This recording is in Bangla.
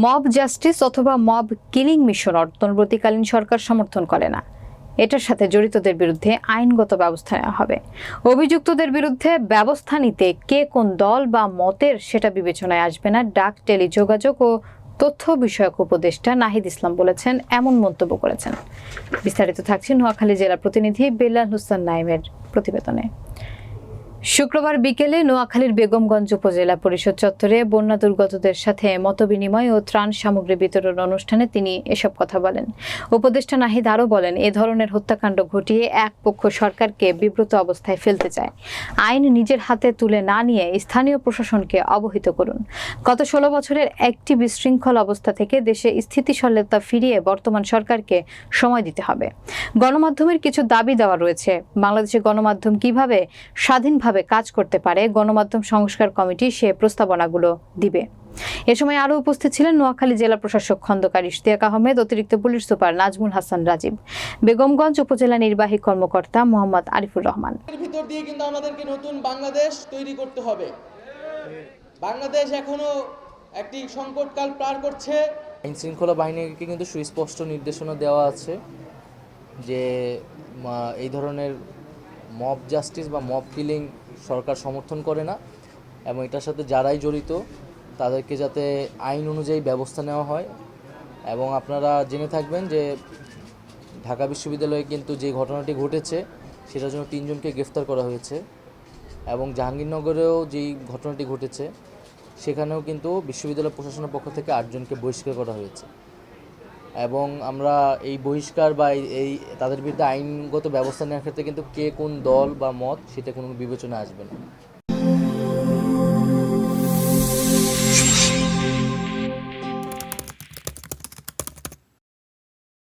মব জাস্টিস অথবা মব কিলিং মিশন অন্তর্বর্তীকালীন সরকার সমর্থন করে না। এটার সাথে জড়িতদের বিরুদ্ধে আইনগত ব্যবস্থা নেওয়া হবে। অভিযুক্তদের বিরুদ্ধে ব্যবস্থা নিতে কে কোন দল বা মতের সেটা বিবেচনায় আসবে না, ডাক, টেলিযোগাযোগ ও তথ্য বিষয়ক উপদেষ্টা নাহিদ ইসলাম বলেছেন, এমন মন্তব্য করেছেন। বিস্তারিত থাকছে নোয়াখালী জেলা প্রতিনিধি বেলাল হোসেন নাইমের প্রতিবেদনে। শুক্রবার বিকেলে নোয়াখালীর বেগমগঞ্জ উপজেলা পরিষদ চত্বরে বন্যা দুর্গতদের সাথে মতবিনিময় ও ত্রাণ সামগ্রী বিতরণ অনুষ্ঠানে তিনি এসব কথা বলেন। উপদেষ্টা নাহিদ আরও বলেন, এ ধরনের হত্যাকাণ্ড ঘটিয়ে এক পক্ষ সরকারকে বিব্রত অবস্থায় ফেলতে চায়। আইন নিজের হাতে তুলে না নিয়ে স্থানীয় প্রশাসনকে অবহিত করুন। গত 16 বছরের একটি বিশৃঙ্খল অবস্থা থেকে দেশে স্থিতিশীলতা ফিরিয়ে বর্তমান সরকারকে সময় দিতে হবে। গণমাধ্যমের কিছু দাবি দেওয়া রয়েছে। বাংলাদেশের গণমাধ্যম কিভাবে স্বাধীনভাবে কাজ করতে পারে, গণমাধ্যম সংস্কার কমিটি সে প্রস্তাবনাগুলো দিবে। এ সময় আরও উপস্থিত ছিলেন নোয়াখালী জেলা প্রশাসক খন্দকার ইশতিয়াক আহমেদ, অতিরিক্ত পুলিশ সুপার নাজমুল হাসান রাজীব, বেগমগঞ্জ উপজেলা নির্বাহী কর্মকর্তা মোহাম্মদ আরিফুর রহমান। এর ভিতর দিয়ে কিন্তু আমাদেরকে নতুন বাংলাদেশ তৈরি করতে হবে। বাংলাদেশ এখনো একটি সংকটকাল পার করছে। আইন শৃঙ্খলা বাহিনীকে কিন্তু সুস্পষ্ট নির্দেশনা দেওয়া আছে যে এই ধরনের মব জাস্টিস বা মব কিলিং সরকার সমর্থন করে না, এবং এটার সাথে যারাই জড়িত তাদেরকে যাতে আইন অনুযায়ী ব্যবস্থা নেওয়া হয়। এবং আপনারা জেনে থাকবেন যে ঢাকা বিশ্ববিদ্যালয়ে কিন্তু যে ঘটনাটি ঘটেছে সেটার জন্য 3 জনকে গ্রেফতার করা হয়েছে, এবং জাহাঙ্গীরনগরেও যেই ঘটনাটি ঘটেছে সেখানেও কিন্তু বিশ্ববিদ্যালয় প্রশাসনের পক্ষ থেকে 8 জনকে বহিষ্কার করা হয়েছে। এবং আমরা এই বহিষ্কার বা এই তাদের বিরুদ্ধে আইনগত ব্যবস্থা নেওয়ার ক্ষেত্রে কিন্তু কে কোন দল বা মত সেটা কোনো বিবেচনা আসবে না।